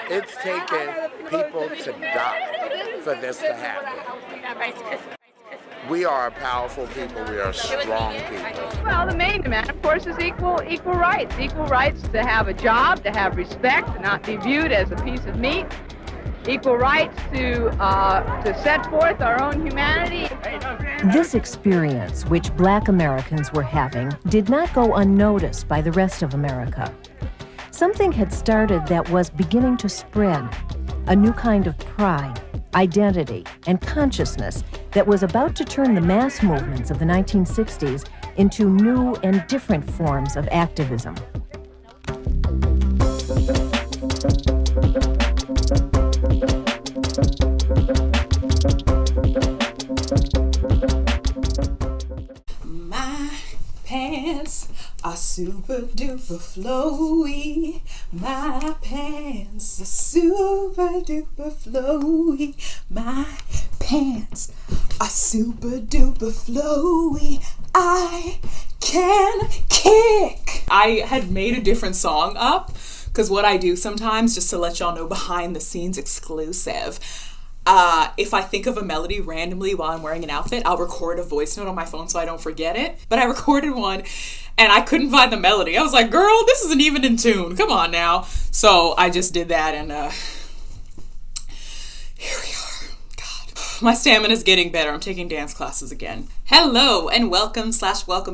It's taken people to die for this to happen. We are a powerful people. We are strong people. Well, the main demand, of course, is equal rights. Equal rights to have a job, to have respect, to not be viewed as a piece of meat. Equal rights to set forth our own humanity. This experience, which Black Americans were having, did not go unnoticed by the rest of America. Something had started that was beginning to spread, a new kind of pride, identity, and consciousness that was about to turn the mass movements of the 1960s into new and different forms of activism. My pants are super duper flowy. My pants are super duper flowy. My pants are super duper flowy. I can kick. I had made a different song up because what I do sometimes, just to let y'all know, behind the scenes exclusive, if I think of a melody randomly while I'm wearing an outfit, I'll record a voice note on my phone so I don't forget it. But I recorded one and I couldn't find the melody. I was like, girl, this isn't even in tune. Come on now. So I just did that and here we are. God, my stamina's getting better. I'm taking dance classes again. Hello and welcome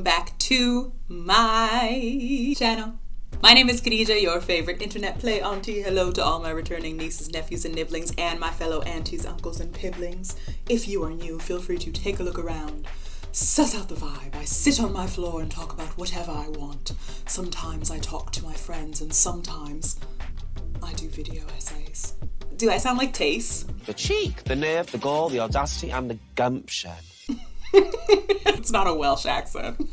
back to my channel. My name is Khadija, your favorite internet play auntie. Hello to all my returning nieces, nephews, and nibblings, and my fellow aunties, uncles, and piblings. If you are new, feel free to take a look around. Suss out the vibe. I sit on my floor and talk about whatever I want. Sometimes I talk to my friends, and sometimes I do video essays. Do I sound like Tace? The cheek, the nerve, the gall, the audacity, and the gumption. It's not a Welsh accent.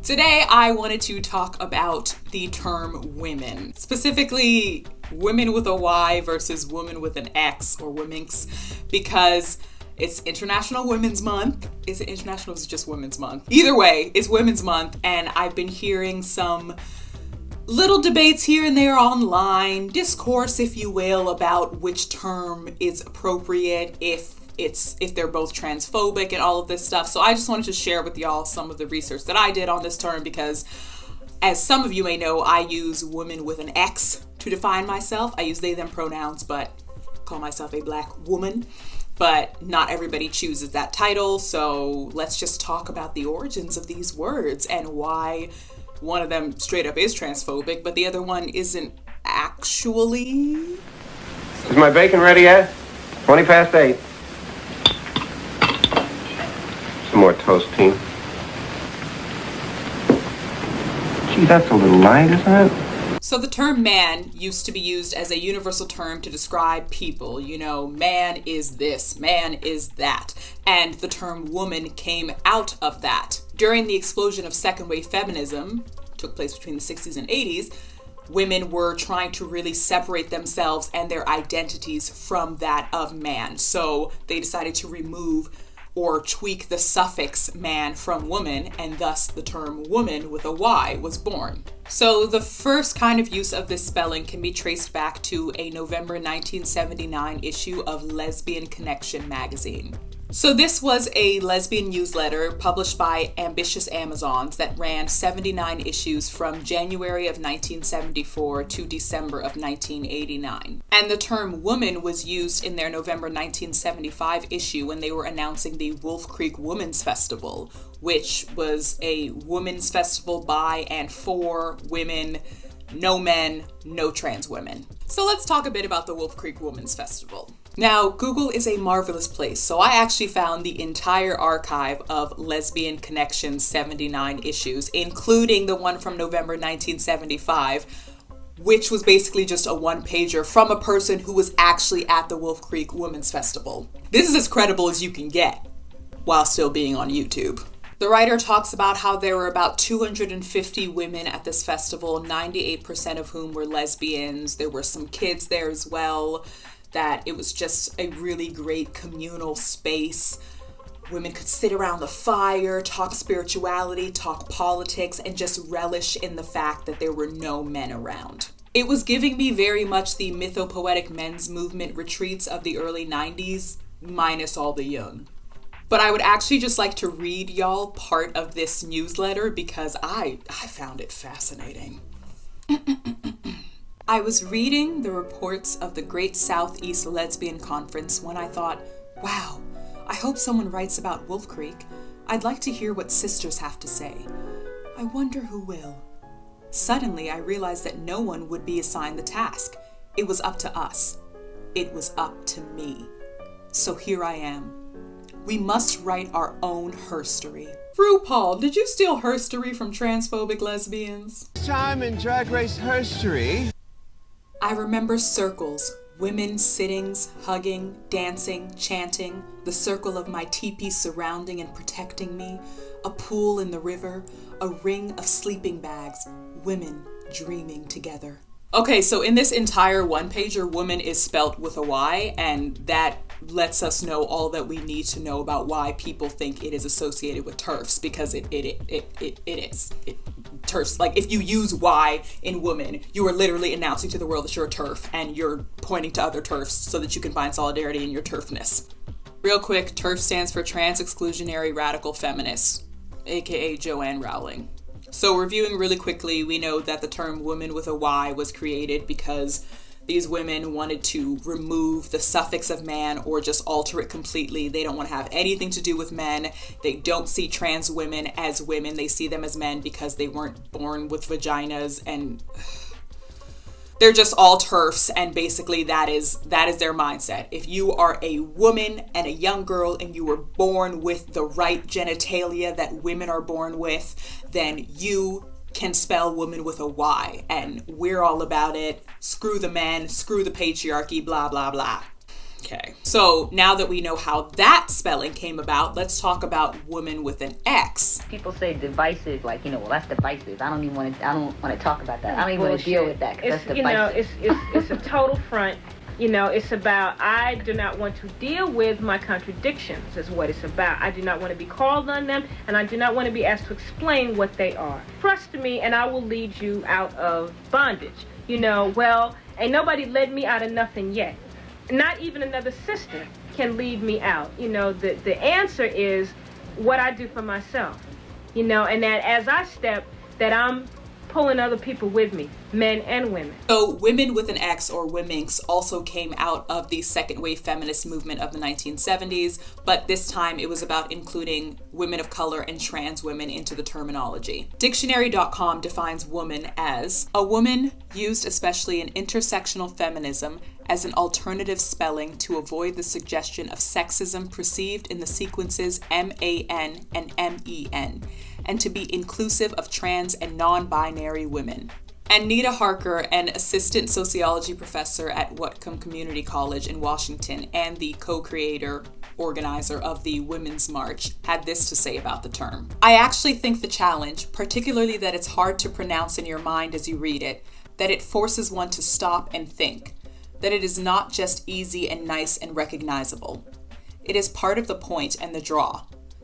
Today, I wanted to talk about the term women, specifically women with a Y versus woman with an X, or Womxn, because it's International Women's Month. Is it international or is it just Women's Month? Either way, it's Women's Month, and I've been hearing some little debates here and there online, discourse, if you will, about which term is appropriate, if they're both transphobic and all of this stuff. So I just wanted to share with y'all some of the research that I did on this term because, as some of you may know, I use woman with an X to define myself. I use they, them pronouns, but call myself a Black woman. But not everybody chooses that title, so let's just talk about the origins of these words and why one of them straight up is transphobic, but the other one isn't actually. Is my bacon ready yet? 20 past 8. Some more toast, team. Gee, that's a little light, isn't it? So the term man used to be used as a universal term to describe people. You know, man is this, man is that. And the term woman came out of that. During the explosion of second wave feminism, took place between the 60s and 80s, women were trying to really separate themselves and their identities from that of man. So they decided to remove or tweak the suffix man from woman, and thus the term woman with a Y was born. So the first kind of use of this spelling can be traced back to a November 1979 issue of Lesbian Connection magazine. So this was a lesbian newsletter published by Ambitious Amazons that ran 79 issues from January of 1974 to December of 1989. And the term woman was used in their November 1975 issue when they were announcing the Wolf Creek Women's Festival, which was a women's festival by and for women, no men, no trans women. So let's talk a bit about the Wolf Creek Women's Festival. Now, Google is a marvelous place, so I actually found the entire archive of Lesbian Connection's 79 issues, including the one from November 1975, which was basically just a one-pager from a person who was actually at the Wolf Creek Women's Festival. This is as credible as you can get, while still being on YouTube. The writer talks about how there were about 250 women at this festival, 98% of whom were lesbians. There were some kids there as well, that it was just a really great communal space. Women could sit around the fire, talk spirituality, talk politics, and just relish in the fact that there were no men around. It was giving me very much the mythopoetic men's movement retreats of the early 90s, minus all the young. But I would actually just like to read y'all part of this newsletter because I found it fascinating. I was reading the reports of the Great Southeast Lesbian Conference when I thought, wow, I hope someone writes about Wolf Creek. I'd like to hear what sisters have to say. I wonder who will. Suddenly, I realized that no one would be assigned the task. It was up to us. It was up to me. So here I am. We must write our own herstory. RuPaul, did you steal herstory from transphobic lesbians? Time in Drag Race herstory. I remember circles, women sittings, hugging, dancing, chanting, the circle of my teepee surrounding and protecting me, a pool in the river, a ring of sleeping bags, women dreaming together. Okay, so in this entire one-pager, woman is spelt with a Y, and that lets us know all that we need to know about why people think it is associated with TERFs, because it is. TERFs, like if you use Y in woman, you are literally announcing to the world that you're a TERF, and you're pointing to other TERFs so that you can find solidarity in your TERFness. Real quick, TERF stands for Trans Exclusionary Radical Feminists, aka Joanne Rowling. So reviewing really quickly, we know that the term woman with a Y was created because these women wanted to remove the suffix of man or just alter it completely. They don't want to have anything to do with men. They don't see trans women as women. They see them as men because they weren't born with vaginas, and they're just all TERFs, and basically that is their mindset. If you are a woman and a young girl and you were born with the right genitalia that women are born with, then you can spell woman with a Y, and we're all about it. Screw the men, screw the patriarchy, blah, blah, blah. Okay, so now that we know how that spelling came about, let's talk about woman with an X. People say divisive, like, well, that's divisive. I don't want to talk about that. I don't even want to deal with that, because that's divisive. It's a total front. It's about, I do not want to deal with my contradictions, is what it's about. I do not want to be called on them, and I do not want to be asked to explain what they are. Trust me, and I will lead you out of bondage. Well, ain't nobody led me out of nothing yet. Not even another sister can lead me out. The answer is what I do for myself. And that as I step, that I'm pulling other people with me, men and women. So women with an X, or Womxn, also came out of the second wave feminist movement of the 1970s, but this time it was about including women of color and trans women into the terminology. Dictionary.com defines woman as a woman used especially in intersectional feminism as an alternative spelling to avoid the suggestion of sexism perceived in the sequences MAN and MEN, and to be inclusive of trans and non-binary women. Anita Harker, an assistant sociology professor at Whatcom Community College in Washington and the co-creator, organizer of the Women's March, had this to say about the term. I actually think the challenge, particularly that it's hard to pronounce in your mind as you read it, that it forces one to stop and think, that it is not just easy and nice and recognizable. It is part of the point and the draw.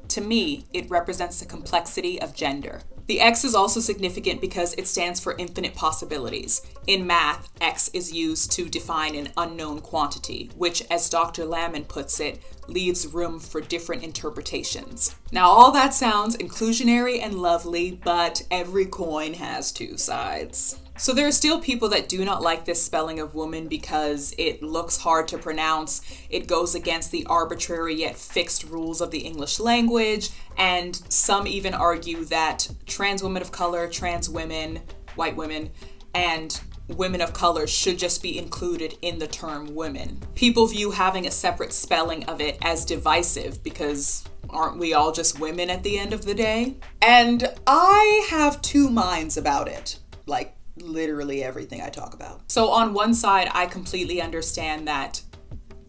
To me, it represents the complexity of gender. The X is also significant because it stands for infinite possibilities. In math, X is used to define an unknown quantity, which, as Dr. Lamon puts it, leaves room for different interpretations. Now, all that sounds inclusionary and lovely, but every coin has two sides. So there are still people that do not like this spelling of woman because it looks hard to pronounce, it goes against the arbitrary yet fixed rules of the English language, and some even argue that trans women of color, trans women, white women, and women of color should just be included in the term women. People view having a separate spelling of it as divisive because aren't we all just women at the end of the day? And I have two minds about it. Like, literally everything I talk about. So on one side, I completely understand that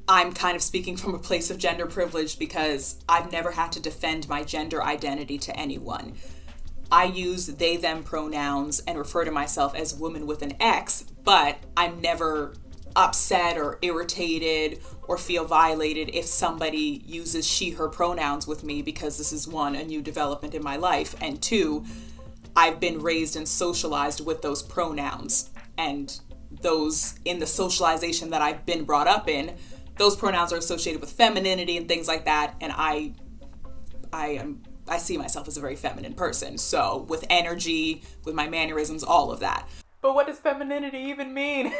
I'm kind of speaking from a place of gender privilege because I've never had to defend my gender identity to anyone. I use they, them pronouns and refer to myself as woman with an X, but I'm never upset or irritated or feel violated if somebody uses she, her pronouns with me because this is one, a new development in my life, and two, I've been raised and socialized with those pronouns, and those in the socialization that I've been brought up in, those pronouns are associated with femininity and things like that. And I see myself as a very feminine person. So with energy, with my mannerisms, all of that. But what does femininity even mean?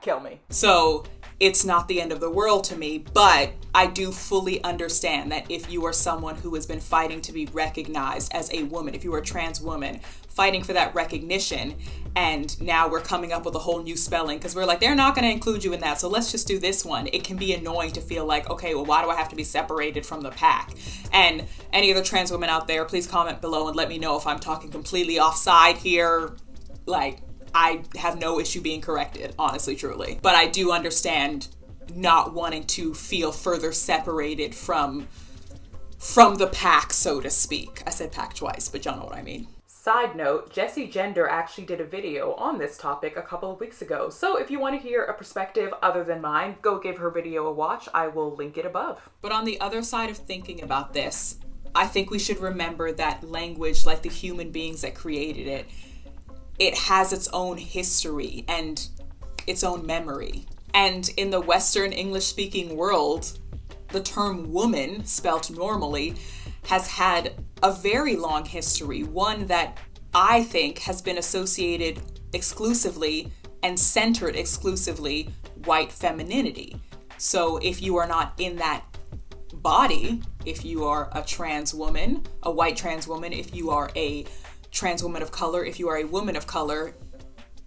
Kill me. So it's not the end of the world to me, but I do fully understand that if you are someone who has been fighting to be recognized as a woman, if you are a trans woman, fighting for that recognition, and now we're coming up with a whole new spelling because we're like, they're not going to include you in that, so let's just do this one. It can be annoying to feel like, okay, well, why do I have to be separated from the pack? And any other trans women out there, please comment below and let me know if I'm talking completely offside here. Like, I have no issue being corrected, honestly, truly. But I do understand not wanting to feel further separated from the pack, so to speak. I said pack twice, but y'all know what I mean. Side note, Jessie Gender actually did a video on this topic a couple of weeks ago. So if you want to hear a perspective other than mine, go give her video a watch. I will link it above. But on the other side of thinking about this, I think we should remember that language, like the human beings that created it, it has its own history and its own memory. And in the Western English-speaking world, the term woman, spelt normally, has had a very long history, one that I think has been associated exclusively and centered exclusively white femininity. So if you are not in that body, if you are a trans woman, a white trans woman, if you are a trans woman of color, if you are a woman of color,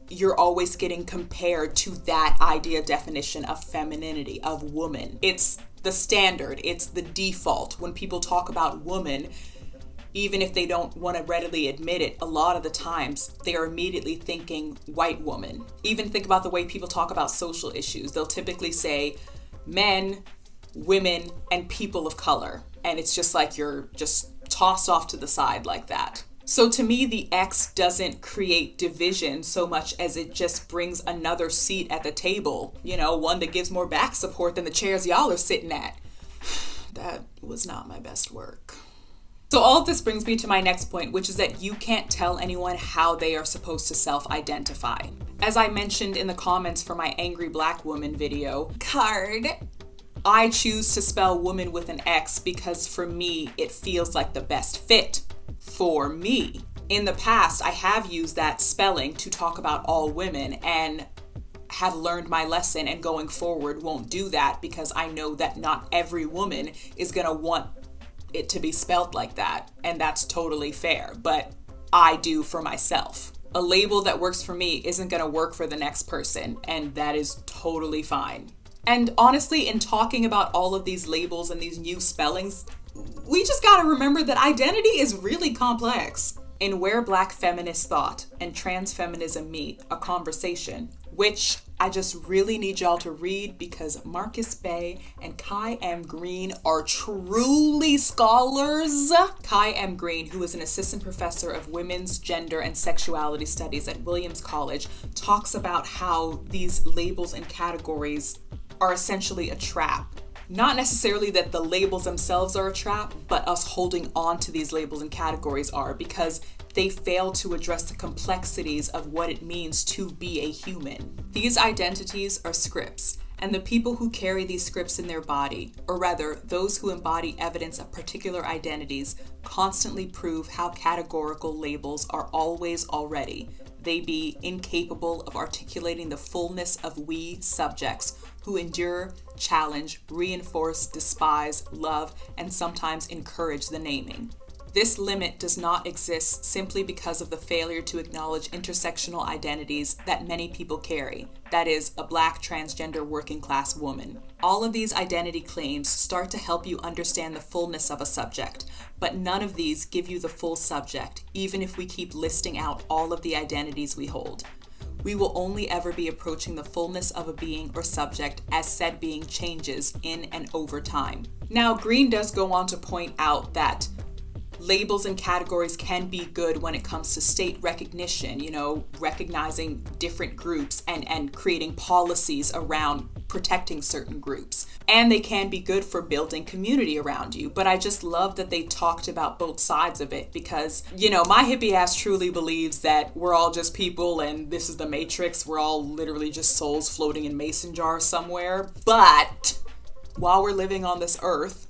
you're always getting compared to that idea definition of femininity, of woman. It's the standard, it's the default. When people talk about woman, even if they don't want to readily admit it, a lot of the times they are immediately thinking white woman. Even think about the way people talk about social issues. They'll typically say men, women, and people of color. And it's just like you're just tossed off to the side like that. So to me, the X doesn't create division so much as it just brings another seat at the table. You know, one that gives more back support than the chairs y'all are sitting at. That was not my best work. So all of this brings me to my next point, which is that you can't tell anyone how they are supposed to self-identify. As I mentioned in the comments for my Angry Black Woman video, I choose to spell woman with an X because for me, it feels like the best fit for me. In the past, I have used that spelling to talk about all women and have learned my lesson, and going forward won't do that because I know that not every woman is gonna want it to be spelled like that, and that's totally fair, but I do for myself. A label that works for me isn't gonna work for the next person, and that is totally fine. And honestly, in talking about all of these labels and these new spellings, we just gotta remember that identity is really complex. In Where Black Feminist Thought and Trans Feminism Meet, a Conversation, which I just really need y'all to read because Marcus Bay and Kai M. Green are truly scholars. Kai M. Green, who is an assistant professor of women's, gender, and sexuality studies at Williams College, talks about how these labels and categories are essentially a trap. Not necessarily that the labels themselves are a trap, but us holding on to these labels and categories are, because they fail to address the complexities of what it means to be a human. These identities are scripts, and the people who carry these scripts in their body, or rather, those who embody evidence of particular identities, constantly prove how categorical labels are always already. They be incapable of articulating the fullness of we subjects who endure, challenge, reinforce, despise, love, and sometimes encourage the naming. This limit does not exist simply because of the failure to acknowledge intersectional identities that many people carry, that is, a Black transgender working class woman. All of these identity claims start to help you understand the fullness of a subject, but none of these give you the full subject, even if we keep listing out all of the identities we hold. We will only ever be approaching the fullness of a being or subject as said being changes in and over time. Now, Green does go on to point out that labels and categories can be good when it comes to state recognition, recognizing different groups and creating policies around protecting certain groups. and they can be good for building community around you. But I just love that they talked about both sides of it, because, you know, my hippie ass truly believes that we're all just people and this is the Matrix. We're all literally just souls floating in mason jars somewhere. But while we're living on this earth,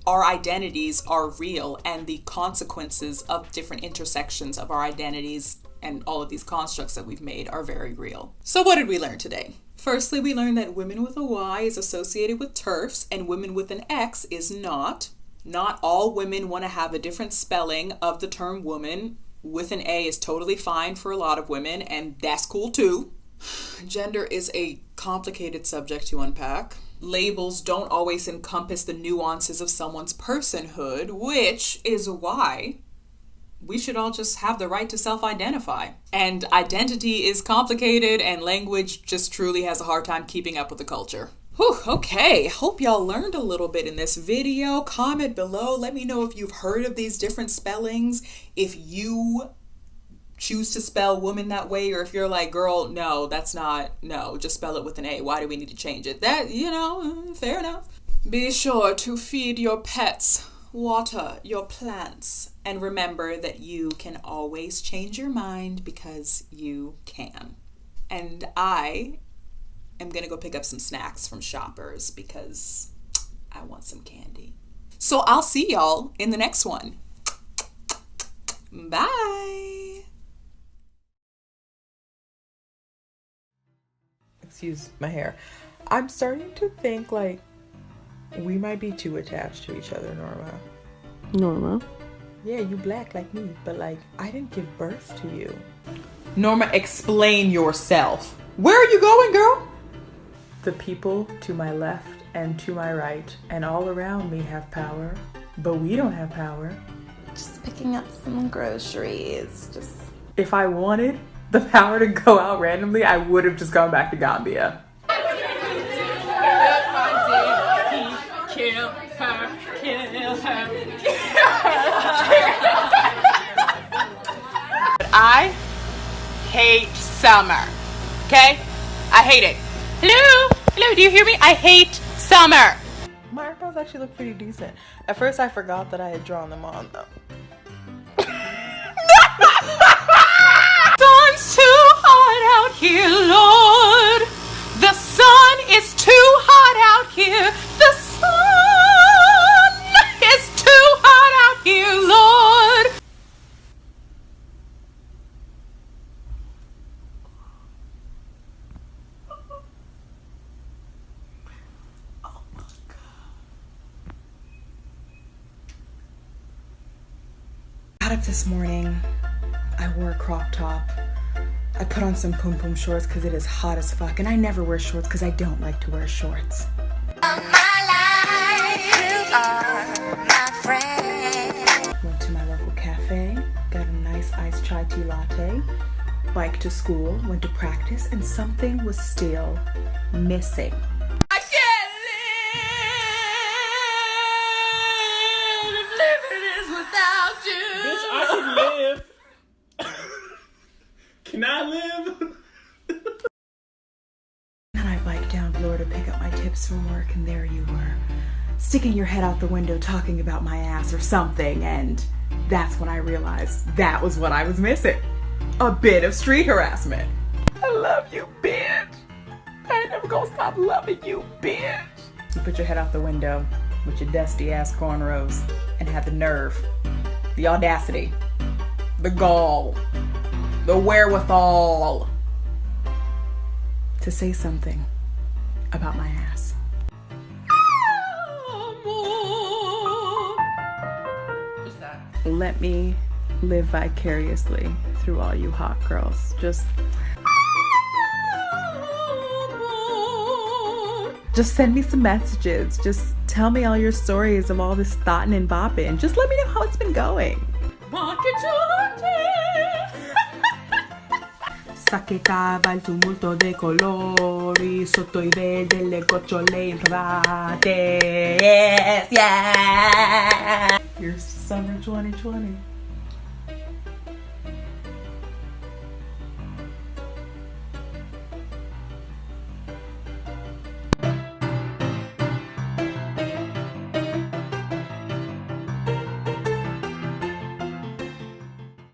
our identities are real, and the consequences of different intersections of our identities and all of these constructs that we've made are very real. So what did we learn today? Firstly, we learned that women with a Y is associated with TERFs and women with an X is not. Not all women want to have a different spelling of the term woman. With an A is totally fine for a lot of women, and that's cool too. Gender is a complicated subject to unpack. Labels don't always encompass the nuances of someone's personhood, which is why we should all just have the right to self-identify. And identity is complicated, and language just truly has a hard time keeping up with the culture. Whew, okay, hope y'all learned a little bit in this video. Comment below, let me know if you've heard of these different spellings, if you choose to spell woman that way, or if you're like, girl, no, that's not, no, just spell it with an A. Why do we need to change it? That, you know, fair enough. Be sure to feed your pets, water your plants, and remember that you can always change your mind, because you can. And I am gonna go pick up some snacks from Shoppers because I want some candy. So I'll see y'all in the next one. Bye. Excuse my hair. I'm starting to think like we might be too attached to each other, Norma. Norma? Yeah, you black like me, but like I didn't give birth to you. Norma, explain yourself. Where are you going, girl? The people to my left and to my right and all around me have power, but we don't have power. Just picking up some groceries. Just if I wanted the power to go out randomly, I would have just gone back to Gambia. Kill her, kill her. But I hate summer, okay? I hate it. Hello? Hello, do you hear me? I hate summer. My eyebrows actually look pretty decent. At first I forgot that I had drawn them on though. Sun's too hot out here, Lord. The sun is too hot out here. The sun is too hot out here, Lord. Oh my God. Got up this morning. I wore a crop top. I put on some pum pum shorts because it is hot as fuck, and I never wear shorts because I don't like to wear shorts. Went to my local cafe, got a nice iced chai tea latte, biked to school, went to practice, and something was still missing. I can't live if living is without you. Bitch, I can live. Can I live? And I biked down below to pick up my tips from work, and there you were, sticking your head out the window talking about my ass or something, and that's when I realized that was what I was missing. A bit of street harassment. I love you, bitch. I ain't never gonna stop loving you, bitch. You put your head out the window with your dusty ass cornrows and had the nerve, the audacity, the gall, the wherewithal to say something about my ass. Just that. Let me live vicariously through all you hot girls. Just send me some messages. Just tell me all your stories of all this thoughtin' and bopping. Just let me know how it's been going. Sacchetava il tumulto dei colori sotto i veli delle gocciole infrate. Yes, yeah. Here's summer 2020.